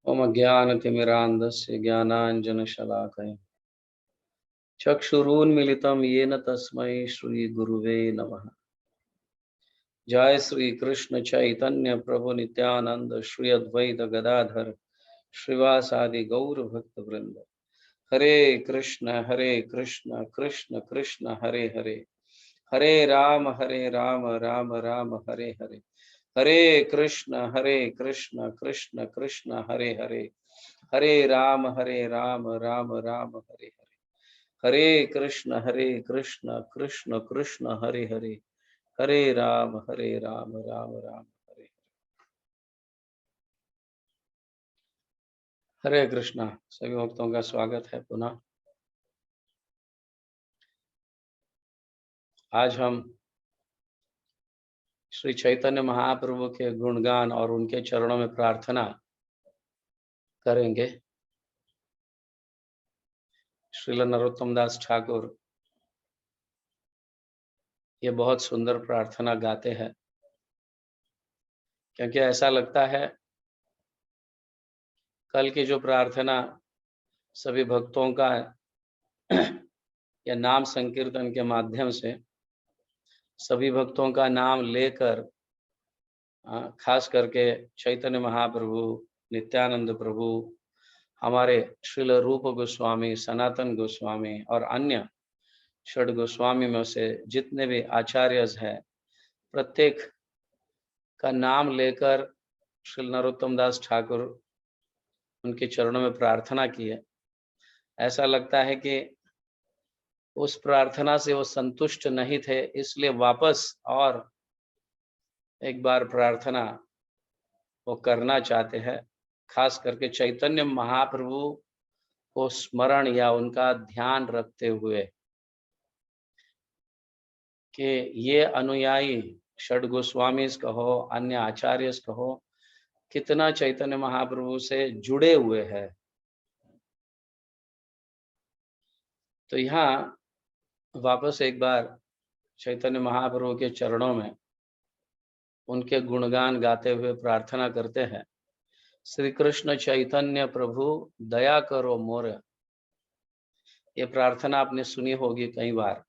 ओम ज्ञानतिमिरान्धस्य ज्ञानाञ्जनशलाकया चक्षुरुन्मीलितं येन तस्मै श्रीगुरुवे नमः। जय श्री कृष्ण चैतन्य प्रभु नित्यानंद श्री अद्वैत गदाधर श्रीवासादि गौर भक्त वृंद। हरे कृष्ण कृष्ण कृष्ण हरे हरे, हरे राम राम राम हरे हरे। हरे कृष्ण कृष्ण कृष्ण हरे हरे, हरे राम राम राम हरे हरे। हरे कृष्ण कृष्ण कृष्ण हरे हरे, हरे राम राम राम हरे। हरे कृष्णा। सभी भक्तों का स्वागत है पुनः। आज हम श्री चैतन्य महाप्रभु के गुणगान और उनके चरणों में प्रार्थना करेंगे। श्रील नरोत्तम दास ठाकुर ये बहुत सुंदर प्रार्थना गाते हैं, क्योंकि ऐसा लगता है कल की जो प्रार्थना सभी भक्तों का या नाम संकीर्तन के माध्यम से सभी भक्तों का नाम लेकर खास करके चैतन्य महाप्रभु, नित्यानंद प्रभु, हमारे श्रील रूप गोस्वामी, सनातन गोस्वामी और अन्य षड गोस्वामी में से जितने भी आचार्य हैं, प्रत्येक का नाम लेकर श्री नरोत्तम दास ठाकुर उनके चरणों में प्रार्थना की है। ऐसा लगता है कि उस प्रार्थना से वो संतुष्ट नहीं थे, इसलिए वापस और एक बार प्रार्थना वो करना चाहते हैं, खास करके चैतन्य महाप्रभु को स्मरण या उनका ध्यान रखते हुए कि ये अनुयायी षड गोस्वामी कहो, अन्य आचार्य कहो, कितना चैतन्य महाप्रभु से जुड़े हुए हैं। तो यहाँ वापस एक बार चैतन्य महाप्रभु के चरणों में उनके गुणगान गाते हुए प्रार्थना करते हैं। श्री कृष्ण चैतन्य प्रभु दया करो मोर। ये प्रार्थना आपने सुनी होगी, कई बार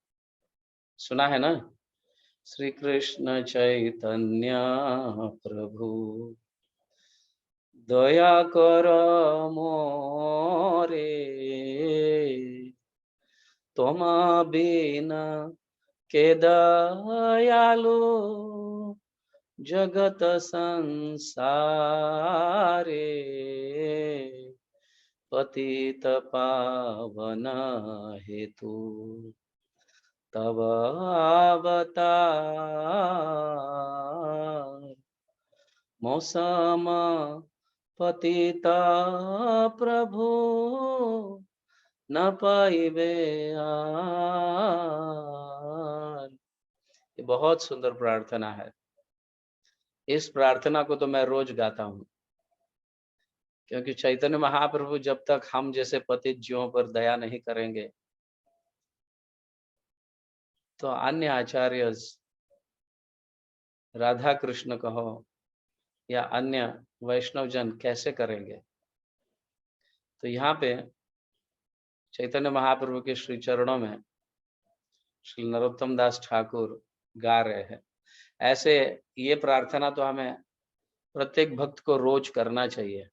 सुना है ना। श्री कृष्ण चैतन्य प्रभु दया करो मोरे, तुम बिना के दयालु जगत संसारे, पतित पावन हेतु तब अवतार। मौसम पतिता प्रभु न पाइबे आन। ये बहुत सुंदर प्रार्थना है। इस प्रार्थना को तो मैं रोज गाता हूँ, क्योंकि चैतन्य महाप्रभु जब तक हम जैसे पतित जीवों पर दया नहीं करेंगे तो अन्य आचार्य, राधा कृष्ण कहो या अन्य वैष्णव जन कैसे करेंगे। तो यहाँ पे चैतन्य महाप्रभु के श्री चरणों में श्री नरोत्तम दास ठाकुर गा रहे हैं। ऐसे ये प्रार्थना तो हमें प्रत्येक भक्त को रोज करना चाहिए,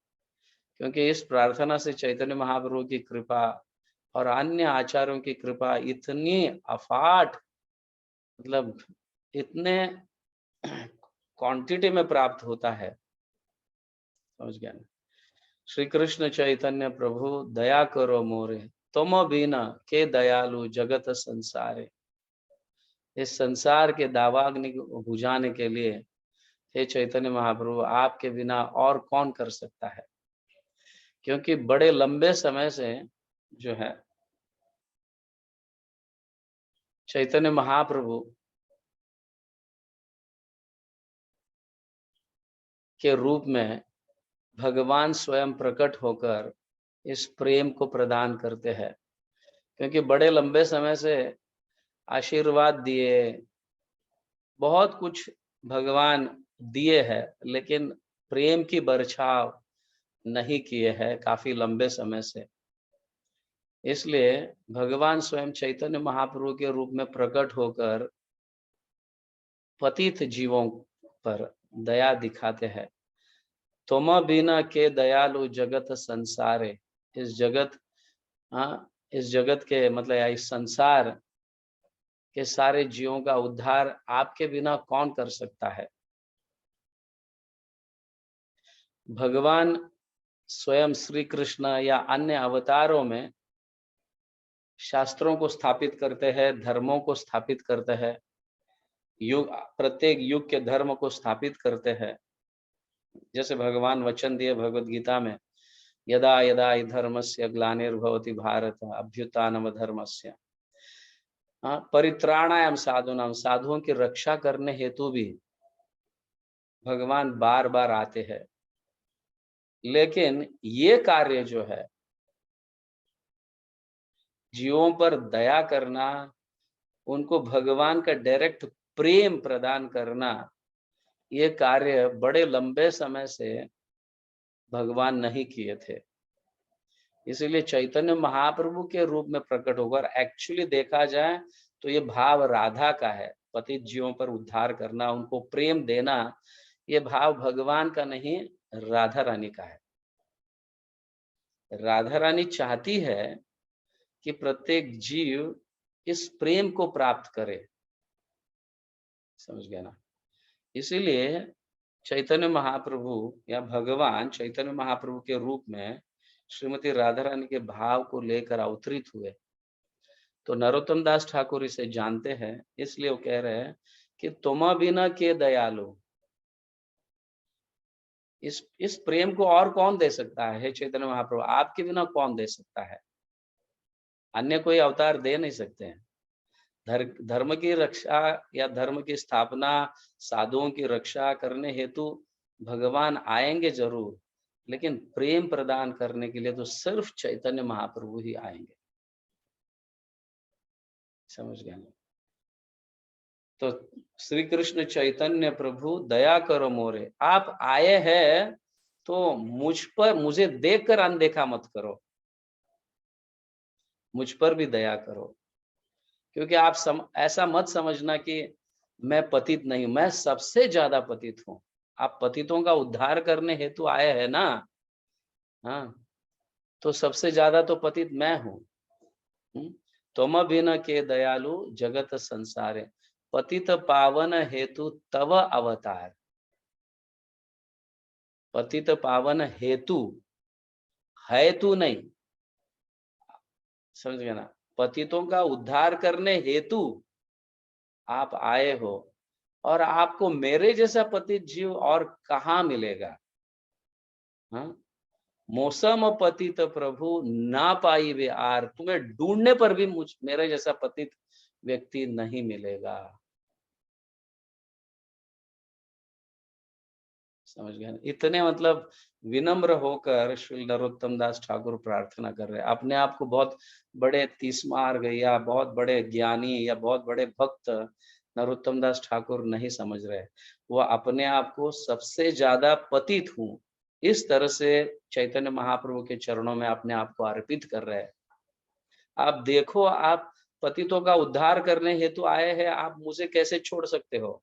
क्योंकि इस प्रार्थना से चैतन्य महाप्रभु की कृपा और अन्य आचार्यों की कृपा इतनी अफाट, मतलब इतने क्वांटिटी में प्राप्त होता है। समझ गया ना। श्री कृष्ण चैतन्य प्रभु दया करो मोरे, तुम बिना के दयालु जगत संसारे। इस संसार के दावाग्नि को बुझाने के लिए हे चैतन्य महाप्रभु, आपके बिना और कौन कर सकता है। क्योंकि बड़े लंबे समय से जो है चैतन्य महाप्रभु के रूप में भगवान स्वयं प्रकट होकर इस प्रेम को प्रदान करते हैं। क्योंकि बड़े लंबे समय से आशीर्वाद दिए, बहुत कुछ भगवान दिए हैं, लेकिन प्रेम की बरछाव नहीं किए हैं काफी लंबे समय से। इसलिए भगवान स्वयं चैतन्य महाप्रभु के रूप में प्रकट होकर पतित जीवों पर दया दिखाते हैं। तुम बिना के दयालु जगत संसारे। इस जगत, हाँ, इस जगत के मतलब या इस संसार के सारे जीवों का उद्धार आपके बिना कौन कर सकता है। भगवान स्वयं श्री कृष्ण या अन्य अवतारों में शास्त्रों को स्थापित करते हैं, धर्मों को स्थापित करते हैं, युग प्रत्येक युग के धर्म को स्थापित करते हैं। जैसे भगवान वचन दिए भगवत गीता में, यदा यदा हि धर्मस्य ग्लानिर्भवति भारत अभ्युत्थानम धर्मस्य। परित्राणाय साधूनाम, साधुओं की रक्षा करने हेतु भी भगवान बार बार आते हैं। लेकिन ये कार्य जो है, जीवों पर दया करना, उनको भगवान का डायरेक्ट प्रेम प्रदान करना, ये कार्य बड़े लंबे समय से भगवान नहीं किए थे। इसीलिए चैतन्य महाप्रभु के रूप में प्रकट होकर, एक्चुअली देखा जाए तो ये भाव राधा का है। पतित जीवों पर उद्धार करना, उनको प्रेम देना, ये भाव भगवान का नहीं, राधा रानी का है। राधा रानी चाहती है कि प्रत्येक जीव इस प्रेम को प्राप्त करे। समझ गया ना। इसीलिए चैतन्य महाप्रभु या भगवान चैतन्य महाप्रभु के रूप में श्रीमती राधा रानी के भाव को लेकर अवतरित हुए। तो नरोत्तम दास ठाकुर इसे जानते हैं, इसलिए वो कह रहे हैं कि तुम बिना के दयालु। इस प्रेम को और कौन दे सकता है, हे चैतन्य महाप्रभु, आपके बिना कौन दे सकता है। अन्य कोई अवतार दे नहीं सकते हैं। धर्म की रक्षा या धर्म की स्थापना, साधुओं की रक्षा करने हेतु भगवान आएंगे जरूर, लेकिन प्रेम प्रदान करने के लिए तो सिर्फ चैतन्य महाप्रभु ही आएंगे। समझ गए ना। तो श्री कृष्ण चैतन्य प्रभु दया करो मोरे, आप आए हैं तो मुझे देखकर अनदेखा मत करो, मुझ पर भी दया करो। क्योंकि आप ऐसा मत समझना कि मैं पतित नहीं, मैं सबसे ज्यादा पतित हूं। आप पतितों का उद्धार करने हेतु आए हैं ना। हाँ, तो सबसे ज्यादा तो पतित मैं हूँ। तुम बिन के दयालु जगत संसारे, पतित पावन हेतु तव अवतार। पतित पावन हेतु, हेतु नहीं, समझ गए ना। पतितों का उद्धार करने हेतु आप आए हो, और आपको मेरे जैसा पतित जीव और कहाँ मिलेगा। हाँ, मौसम पतित प्रभु ना पाई वे आर, तुम्हें ढूंढने पर भी मेरे जैसा पतित व्यक्ति नहीं मिलेगा। समझ गए। इतने मतलब विनम्र होकर श्री नरोत्तम दास ठाकुर प्रार्थना कर रहे हैं। अपने आप को बहुत बड़े तीसमार्ग या बहुत बड़े ज्ञानी या बहुत बड़े भक्त नरोत्तम दास ठाकुर नहीं समझ रहे। वो अपने आप को सबसे ज्यादा पतित हूँ, इस तरह से चैतन्य महाप्रभु के चरणों में अपने आप को अर्पित कर रहे हैं। आप देखो, आप पतितों का उद्धार करने हेतु आए हैं, आप मुझे कैसे छोड़ सकते हो।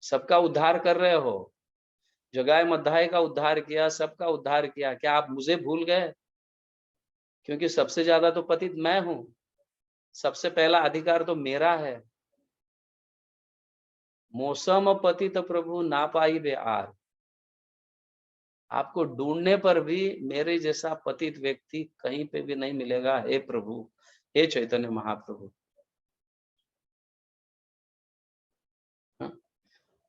सबका उद्धार कर रहे हो, जगाए मध्याय का उद्धार किया, सबका उद्धार किया, क्या आप मुझे भूल गए। क्योंकि सबसे ज्यादा तो पतित मैं हूं, सबसे पहला अधिकार तो मेरा है। मौसम पतित प्रभु ना पाई बे आर, आपको ढूंढने पर भी मेरे जैसा पतित व्यक्ति कहीं पे भी नहीं मिलेगा। हे प्रभु, हे चैतन्य महाप्रभु। हाँ?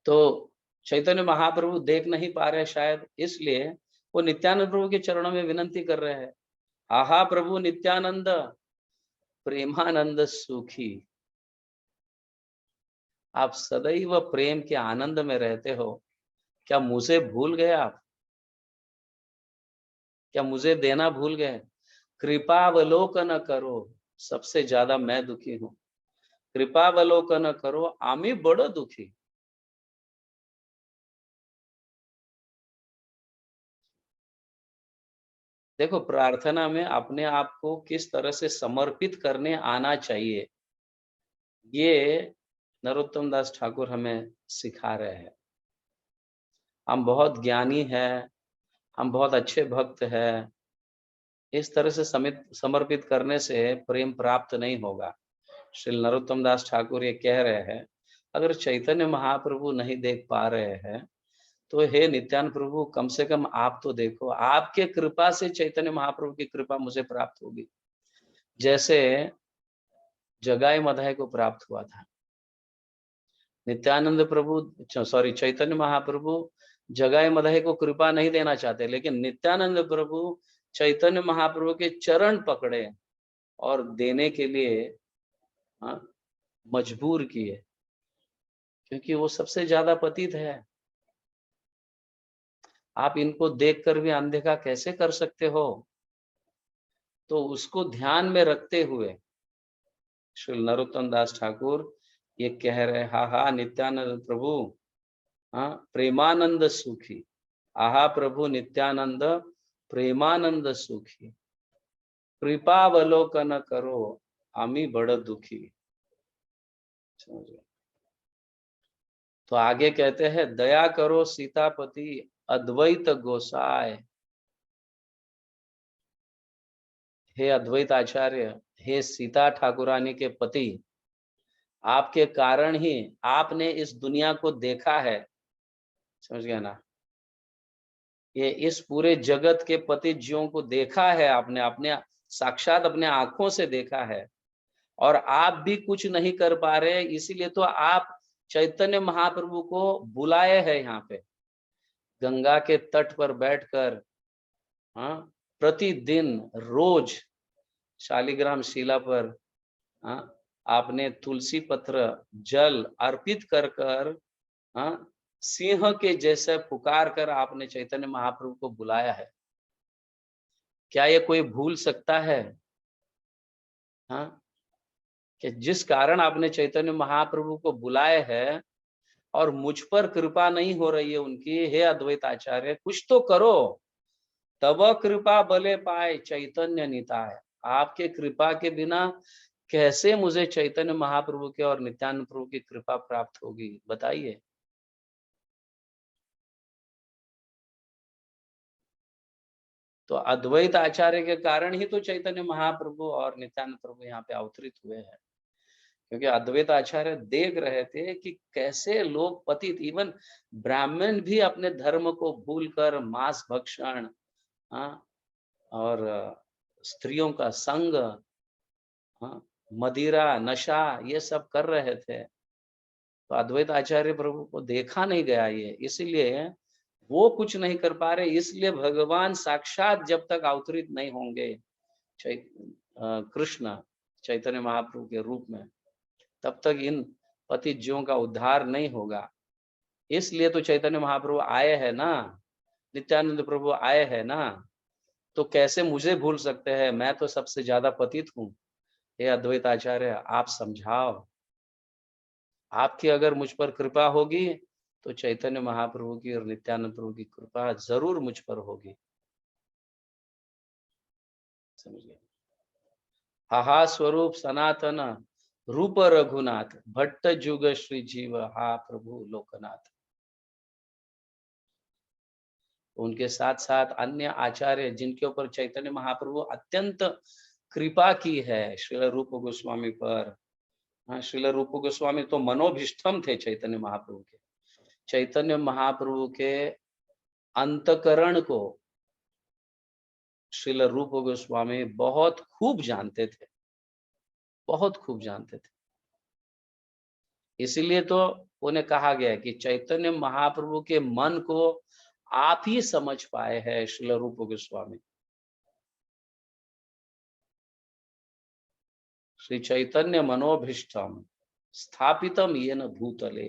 तो चैतन्य महाप्रभु देख नहीं पा रहे शायद, इसलिए वो नित्यानंद प्रभु के चरणों में विनंती कर रहे हैं, आहा प्रभु नित्यानंद प्रेमानंद सुखी। आप सदैव प्रेम के आनंद में रहते हो, क्या मुझे भूल गए आप। क्या मुझे देना भूल गए। कृपावलोकन करो, सबसे ज्यादा मैं दुखी हूं। कृपावलोकन करो, आमी बड़ो दुखी। देखो, प्रार्थना में अपने आप को किस तरह से समर्पित करने आना चाहिए, ये नरोत्तम दास ठाकुर हमें सिखा रहे हैं। हम बहुत ज्ञानी हैं, हम बहुत अच्छे भक्त हैं, इस तरह से समर्पित करने से प्रेम प्राप्त नहीं होगा। श्री नरोत्तम दास ठाकुर ये कह रहे हैं, अगर चैतन्य महाप्रभु नहीं देख पा रहे हैं, तो हे नित्यानंद प्रभु, कम से कम आप तो देखो, आपके कृपा से चैतन्य महाप्रभु की कृपा मुझे प्राप्त होगी। जैसे जगाई मधाई को प्राप्त हुआ था। नित्यानंद प्रभु, सॉरी, चैतन्य महाप्रभु जगाई मधाई को कृपा नहीं देना चाहते, लेकिन नित्यानंद प्रभु चैतन्य महाप्रभु के चरण पकड़े और देने के लिए हाँ, मजबूर किए, क्योंकि वो सबसे ज्यादा पतित है। आप इनको देखकर भी अनदेखा कैसे कर सकते हो? तो उसको ध्यान में रखते हुए श्री नरोत्तम दास ठाकुर ये कह रहे, हा हा नित्यानंद प्रभु, हाँ, प्रेमानंद सुखी, आहा प्रभु नित्यानंद प्रेमानंद सुखी, कृपावलोकन करो आमी बड़ दुखी। तो आगे कहते हैं, दया करो सीतापति अद्वैत गोसाय, हे अद्वैत आचार्य, हे सीता ठाकुरानी के पति, आपके कारण ही आपने इस दुनिया को देखा है। समझ गया ना? ये इस पूरे जगत के पतिज्यों को देखा है आपने, अपने साक्षात अपने आंखों से देखा है, और आप भी कुछ नहीं कर पा रहे, इसीलिए तो आप चैतन्य महाप्रभु को बुलाए हैं यहाँ पे, गंगा के तट पर बैठकर, हाँ, प्रतिदिन रोज शालिग्राम शिला पर, हाँ, आपने तुलसी पत्र जल अर्पित कर कर, हाँ, सिंह के जैसे पुकार कर आपने चैतन्य महाप्रभु को बुलाया है। क्या ये कोई भूल सकता है? हाँ, कि जिस कारण आपने चैतन्य महाप्रभु को बुलाए है और मुझ पर कृपा नहीं हो रही है उनकी, हे अद्वैत आचार्य कुछ तो करो, तब कृपा बले पाए चैतन्य निताय। आपके कृपा के बिना कैसे मुझे चैतन्य महाप्रभु के और नित्यानंद प्रभु की कृपा प्राप्त होगी, बताइए। तो अद्वैत आचार्य के कारण ही तो चैतन्य महाप्रभु और नित्यानंद प्रभु यहाँ पे अवतरित हुए हैं, क्योंकि अद्वैत आचार्य देख रहे थे कि कैसे लोग पतित, इवन ब्राह्मण भी अपने धर्म को भूलकर मांस भक्षण, हाँ, और स्त्रियों का संग, हाँ, मदिरा नशा, ये सब कर रहे थे। तो अद्वैत आचार्य प्रभु को देखा नहीं गया ये, इसीलिए वो कुछ नहीं कर पा रहे, इसलिए भगवान साक्षात जब तक अवतरित नहीं होंगे कृष्ण चैतन्य महाप्रभु के रूप में, तब तक इन पतिज्यों का उद्धार नहीं होगा। इसलिए तो चैतन्य महाप्रभु आए हैं ना, नित्यानंद प्रभु आए हैं ना, तो कैसे मुझे भूल सकते हैं? मैं तो सबसे ज्यादा पतित हूँ। हे अद्वैत आचार्य, आप समझाओ, आपकी अगर मुझ पर कृपा होगी तो चैतन्य महाप्रभु की और नित्यानंद प्रभु की कृपा जरूर मुझ पर होगी। समझिए, हाहा स्वरूप सनातन रूप रघुनाथ भट्ट जुग श्री जीव हा प्रभु लोकनाथ। उनके साथ साथ अन्य आचार्य जिनके ऊपर चैतन्य महाप्रभु अत्यंत कृपा की है, श्रील रूप गोस्वामी पर, हाँ, श्रील रूप गोस्वामी तो मनोभिष्टम थे चैतन्य महाप्रभु के। चैतन्य महाप्रभु के अंतकरण को श्रील रूप गोस्वामी बहुत खूब जानते थे, बहुत खूब जानते थे। इसीलिए तो उन्हें कहा गया कि चैतन्य महाप्रभु के मन को आप ही समझ पाए हैं, श्रील रूप गोस्वामी। श्री चैतन्य मनोभिष्टम स्थापितम येन भूतले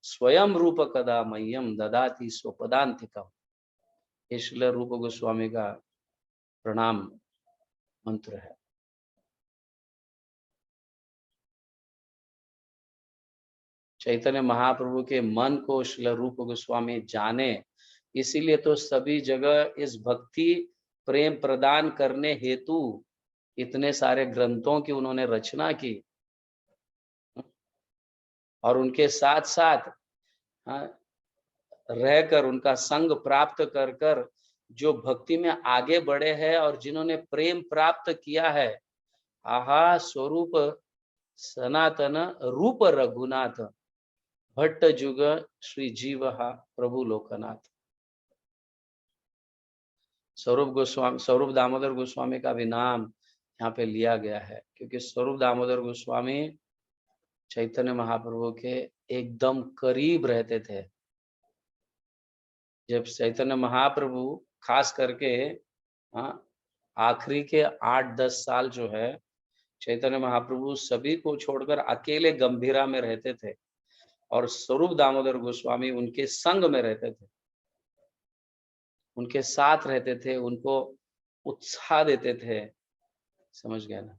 स्वयं रूप कदा मह्यम ददाति स्वपदांतिकम। ये श्रील रूप गोस्वामी का प्रणाम मंत्र है। चैतन्य महाप्रभु के मन को श्रील रूप गोस्वामी जाने, इसीलिए तो सभी जगह इस भक्ति प्रेम प्रदान करने हेतु इतने सारे ग्रंथों की उन्होंने रचना की, और उनके साथ साथ रहकर उनका संग प्राप्त कर कर जो भक्ति में आगे बढ़े हैं और जिन्होंने प्रेम प्राप्त किया है, आहा स्वरूप सनातन रूप रघुनाथ भट्ट जुग श्री जीव प्रभु लोकनाथ। स्वरूप दामोदर गोस्वामी का भी नाम यहाँ पे लिया गया है, क्योंकि स्वरूप दामोदर गोस्वामी चैतन्य महाप्रभु के एकदम करीब रहते थे। जब चैतन्य महाप्रभु खास करके आखिरी के 8-10 साल जो है, चैतन्य महाप्रभु सभी को छोड़कर अकेले गंभीरा में रहते थे और स्वरूप दामोदर गोस्वामी उनके संग में रहते थे, उनके साथ रहते थे, उनको उत्साह देते थे। समझ गया ना?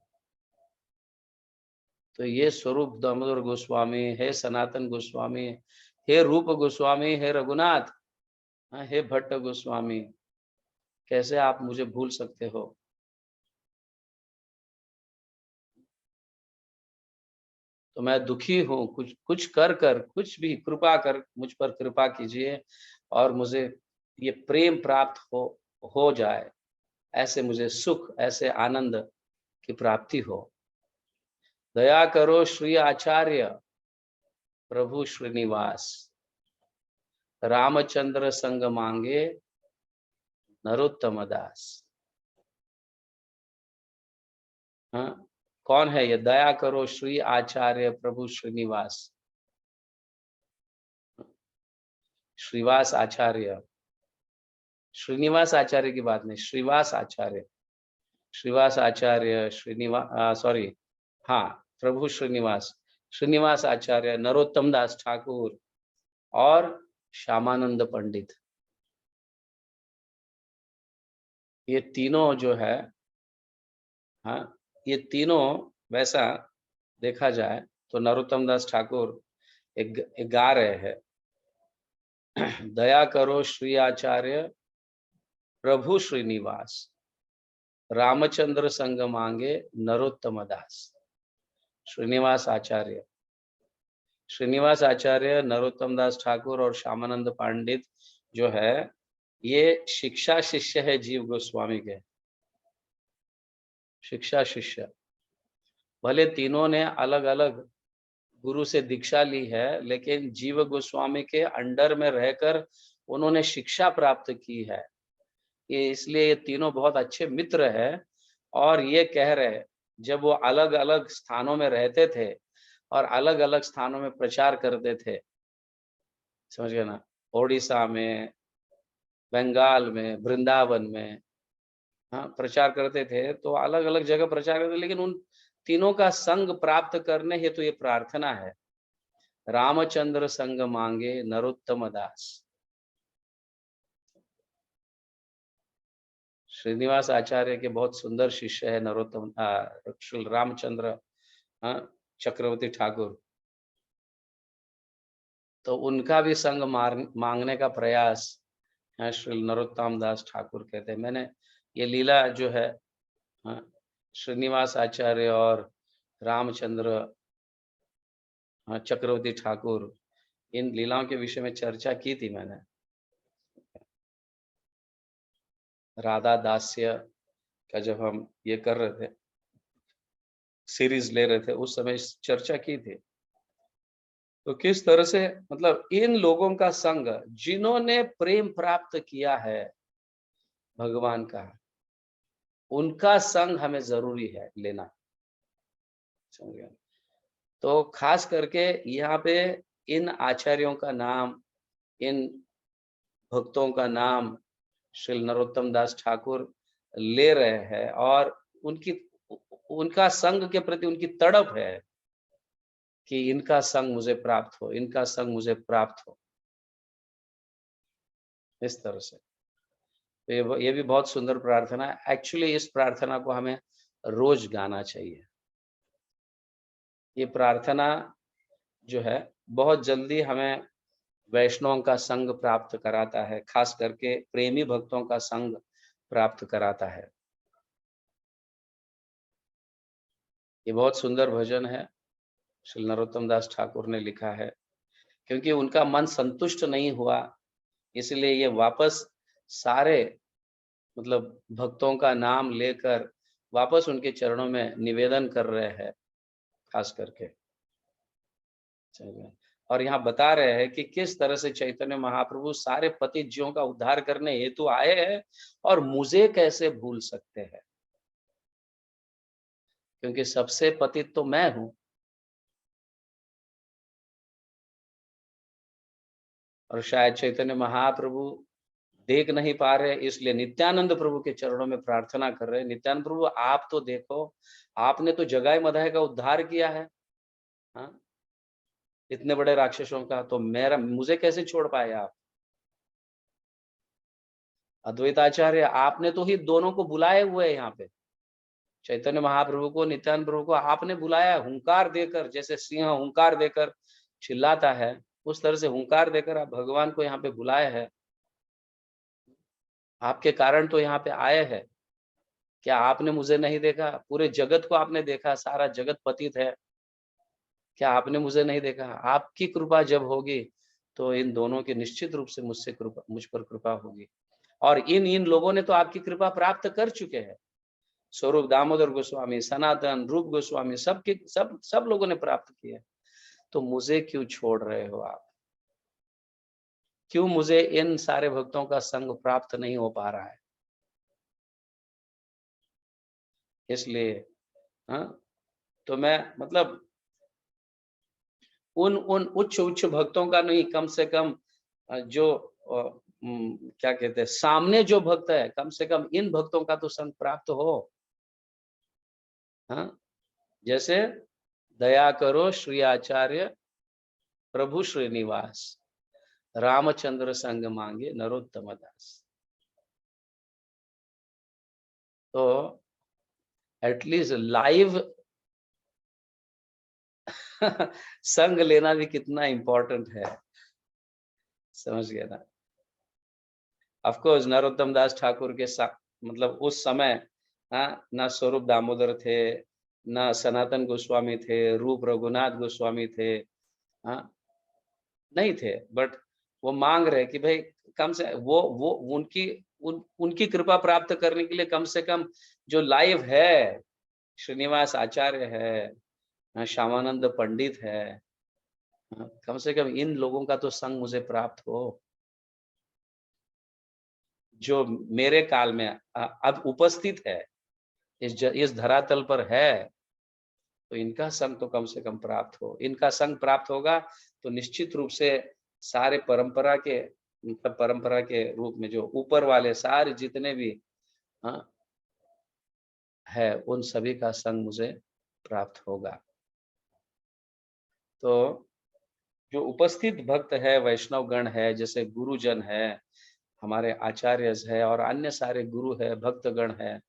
तो ये स्वरूप दामोदर गोस्वामी है, सनातन गोस्वामी, हे रूप गोस्वामी, हे रघुनाथ, हे भट्ट गोस्वामी, कैसे आप मुझे भूल सकते हो? तो मैं दुखी हूँ, कुछ कर कुछ भी कृपा कर मुझ पर कृपा कीजिए और मुझे ये प्रेम प्राप्त हो जाए, ऐसे मुझे सुख, ऐसे आनंद की प्राप्ति हो। दया करो श्री आचार्य प्रभु श्रीनिवास, रामचंद्र संग मांगे नरोत्तम दास। हाँ, कौन है ये? दया करो श्री आचार्य प्रभु श्रीनिवास, श्रीवास आचार्य, श्रीनिवास आचार्य की बात नहीं, श्रीवास आचार्य, श्रीवास आचार्य, सॉरी, हाँ, प्रभु श्रीनिवास, श्रीनिवास आचार्य, नरोत्तम दास ठाकुर और श्यामानंद पंडित। ये तीनों जो है, हाँ, ये तीनों वैसा देखा जाए तो नरोत्तम दास ठाकुर एक गा रहे हैं, दया करो श्री आचार्य प्रभु श्रीनिवास, रामचंद्र संग मांगे नरोत्तम दास। श्रीनिवास आचार्य, नरोत्तम दास ठाकुर और श्यामानंद पंडित जो है, ये शिक्षा शिष्य है जीव गोस्वामी के, शिक्षा शिष्य। भले तीनों ने अलग अलग गुरु से दीक्षा ली है, लेकिन जीव गोस्वामी के अंडर में रहकर उन्होंने शिक्षा प्राप्त की है। ये इसलिए ये तीनों बहुत अच्छे मित्र हैं। और ये कह रहे, जब वो अलग अलग स्थानों में रहते थे और अलग अलग स्थानों में प्रचार करते थे, समझ गए ना, ओडिशा में, बंगाल में, वृंदावन में, हाँ, प्रचार करते थे, तो अलग अलग जगह प्रचार करते, लेकिन उन तीनों का संग प्राप्त करने हेतु ये प्रार्थना है, रामचंद्र संग मांगे नरोत्तम दास। श्रीनिवास आचार्य के बहुत सुंदर शिष्य है नरोत्तम श्री रामचंद्र चक्रवर्ती ठाकुर, तो उनका भी संग मांगने का प्रयास श्री नरोत्तम दास ठाकुर कहते हैं। मैंने ये लीला जो है श्रीनिवास आचार्य और रामचंद्र चक्रवर्ती ठाकुर, इन लीलाओं के विषय में चर्चा की थी मैंने, राधा दास्य का जब हम ये कर रहे थे, सीरीज ले रहे थे, उस समय चर्चा की थी। तो किस तरह से, मतलब इन लोगों का संग, जिन्होंने प्रेम प्राप्त किया है भगवान का, उनका संग हमें जरूरी है लेना, समझ गए? तो खास करके यहाँ पे इन आचार्यों का नाम, इन भक्तों का नाम श्री नरोत्तम दास ठाकुर ले रहे हैं, और उनका संग के प्रति उनकी तड़प है कि इनका संग मुझे प्राप्त हो, इनका संग मुझे प्राप्त हो, इस तरह से। तो ये भी बहुत सुंदर प्रार्थना है। एक्चुअली इस प्रार्थना को हमें रोज गाना चाहिए। ये प्रार्थना जो है बहुत जल्दी हमें वैष्णवों का संग प्राप्त कराता है, खास करके प्रेमी भक्तों का संग प्राप्त कराता है। ये बहुत सुंदर भजन है, श्री नरोत्तम दास ठाकुर ने लिखा है। क्योंकि उनका मन संतुष्ट नहीं हुआ, इसलिए ये वापस सारे मतलब भक्तों का नाम लेकर वापस उनके चरणों में निवेदन कर रहे हैं, खास करके। चलिए, और यहाँ बता रहे हैं कि किस तरह से चैतन्य महाप्रभु सारे पतित जीवों का उद्धार करने हेतु आए हैं और मुझे कैसे भूल सकते हैं, क्योंकि सबसे पतित तो मैं हूं। और शायद चैतन्य महाप्रभु देख नहीं पा रहे, इसलिए नित्यानंद प्रभु के चरणों में प्रार्थना कर रहे हैं, नित्यानंद प्रभु आप तो देखो, आपने तो जगाई मधाई का उद्धार किया है, हाँ? इतने बड़े राक्षसों का, तो मुझे कैसे छोड़ पाए आप? अद्वैताचार्य, आपने तो ही दोनों को बुलाए हुए हैं यहाँ पे, चैतन्य महाप्रभु को, नित्यानंद प्रभु को आपने बुलाया है, हुंकार देकर, जैसे सिंह हुंकार देकर चिल्लाता है, उस तरह से हुंकार देकर आप भगवान को यहाँ पे बुलाए हैं। आपके कारण तो यहाँ पे आए हैं। क्या आपने मुझे नहीं देखा? पूरे जगत को आपने देखा, सारा जगत पतित है। क्या आपने मुझे नहीं देखा? आपकी कृपा जब होगी, तो इन दोनों की निश्चित रूप से मुझ पर कृपा होगी। और इन लोगों ने तो आपकी कृपा प्राप्त कर चुके हैं। स्वरूप दामोदर गोस्वामी, सनातन, रूप गोस्वामी, सब लोगों ने प्राप्त किए। तो मुझे क्यों छोड़ रहे हो आप? क्यों मुझे इन सारे भक्तों का संग प्राप्त नहीं हो पा रहा है? इसलिए हाँ, तो मैं मतलब उन उच्च भक्तों का नहीं, कम से कम जो क्या कहते हैं, सामने जो भक्त है, कम से कम इन भक्तों का तो संग प्राप्त हो। हाँ, जैसे दया करो श्री आचार्य प्रभु श्रीनिवास, रामचंद्र संग मांगे नरोत्तम दास। तो एटलीस्ट लाइव संग लेना भी कितना इम्पोर्टेंट है, समझ गए ना? ऑफ कोर्स नरोत्तम दास ठाकुर के साथ मतलब उस समय ना स्वरूप दामोदर थे, ना सनातन गोस्वामी थे, रूप रघुनाथ गोस्वामी थे, हाँ, नहीं थे। बट वो मांग रहे कि भाई कम से वो उनकी कृपा प्राप्त करने के लिए कम से कम जो लाइव है, श्रीनिवास आचार्य है, श्यामानंद पंडित है, कम से कम इन लोगों का तो संग मुझे प्राप्त हो, जो मेरे काल में अब उपस्थित है, इस धरातल पर है। तो इनका संग तो कम से कम प्राप्त हो। इनका संग प्राप्त होगा तो निश्चित रूप से सारे परंपरा के मतलब परंपरा के रूप में जो ऊपर वाले सारे जितने भी हाँ है, उन सभी का संग मुझे प्राप्त होगा। तो जो उपस्थित भक्त है, वैष्णव गण है, जैसे गुरुजन है, हमारे आचार्य है और अन्य सारे गुरु है, भक्तगण है,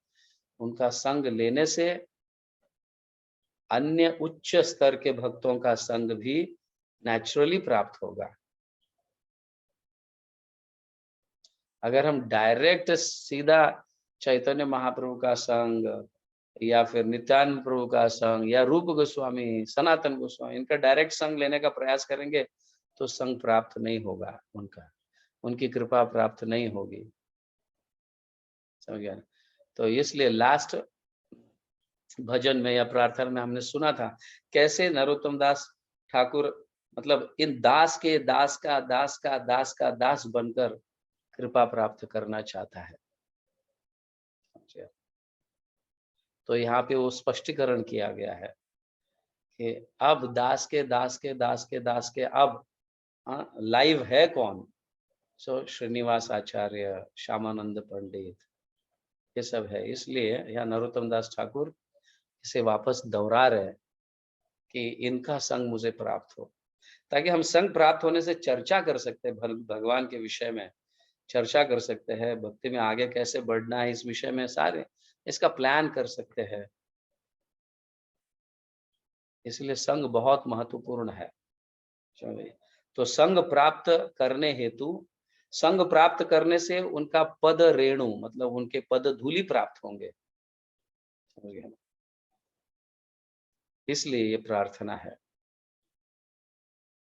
उनका संग लेने से अन्य उच्च स्तर के भक्तों का संग भी नेचुरली प्राप्त होगा। अगर हम डायरेक्ट सीधा चैतन्य महाप्रभु का संग या फिर नित्यानंद प्रभु का संग या रूप गोस्वामी, सनातन गोस्वामी, इनका डायरेक्ट संग लेने का प्रयास करेंगे तो संग प्राप्त नहीं होगा, उनकी कृपा प्राप्त नहीं होगी, समझ गया? तो इसलिए लास्ट भजन में या प्रार्थना में हमने सुना था कैसे नरोत्तम दास ठाकुर मतलब इन दास के दास का दास का दास का दास बनकर कृपा प्राप्त करना चाहता है। तो यहाँ पे वो स्पष्टीकरण किया गया है कि अब दास के दास के दास के दास के अब लाइव है कौन? सो श्रीनिवास आचार्य, श्यामानंद पंडित, ये सब है। इसलिए यहाँ नरोत्तम दास ठाकुर इसे वापस दोहरा रहे हैं कि इनका संग मुझे प्राप्त हो, ताकि हम संग प्राप्त होने से चर्चा कर सकते हैं, भगवान के विषय में चर्चा कर सकते हैं, भक्ति में आगे कैसे बढ़ना है इस विषय में सारे इसका प्लान कर सकते हैं। इसलिए संग बहुत महत्वपूर्ण है। चलिए, तो संग प्राप्त करने हेतु संग प्राप्त करने से उनका पद रेणु मतलब उनके पद धूलि प्राप्त होंगे। समझ गए ना? इसलिए ये प्रार्थना है।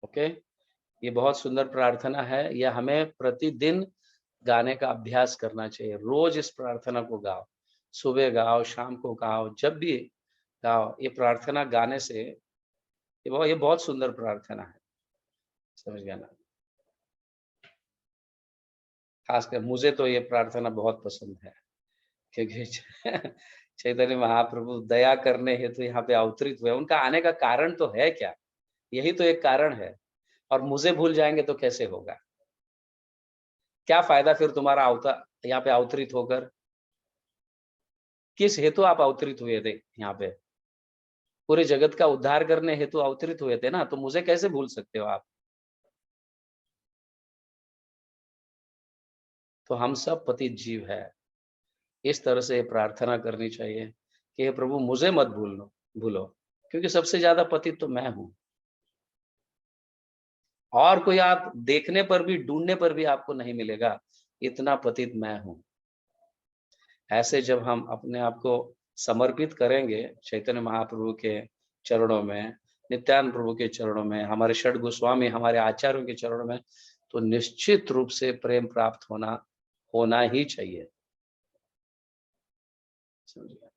ओके, ये बहुत सुंदर प्रार्थना है। यह हमें प्रतिदिन गाने का अभ्यास करना चाहिए। रोज इस प्रार्थना को गाओ, सुबह गाओ, शाम को गाओ, जब भी गाओ। ये प्रार्थना गाने से ये बहुत सुंदर प्रार्थना है। समझ गया ना? खासकर मुझे तो ये प्रार्थना बहुत पसंद है, क्योंकि चैतन्य महाप्रभु दया करने हेतु यहाँ पे अवतरित हुए। उनका आने का कारण तो है क्या? यही तो एक कारण है। और मुझे भूल जाएंगे तो कैसे होगा? क्या फायदा फिर तुम्हारा यहाँ पे अवतरित होकर? किस हेतु आप अवतरित हुए थे यहाँ पे? पूरे जगत का उद्धार करने हेतु अवतरित हुए थे ना, तो मुझे कैसे भूल सकते हो आप? तो हम सब पतित जीव है। इस तरह से प्रार्थना करनी चाहिए कि हे प्रभु मुझे मत भूलो, क्योंकि सबसे ज्यादा पतित तो मैं हूँ। और कोई आप देखने पर भी, ढूंढने पर भी आपको नहीं मिलेगा, इतना पतित मैं हूँ। ऐसे जब हम अपने आप को समर्पित करेंगे चैतन्य महाप्रभु के चरणों में, नित्यानंद प्रभु के चरणों में, हमारे षड गोस्वामी, हमारे आचार्यों के चरणों में, तो निश्चित रूप से प्रेम प्राप्त होना ही चाहिए। समझिए?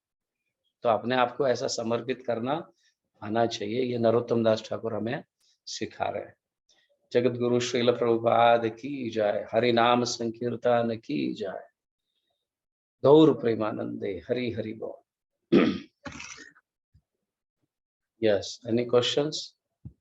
तो अपने आप को ऐसा समर्पित करना आना चाहिए। ये नरोत्तम दास ठाकुर हमें सिखा रहे हैं। जगत गुरु श्रील प्रभुपाद की जय। हरि नाम संकीर्तन की जय। गौर प्रेमानंदे हरि हरि बोल। Yes, any questions?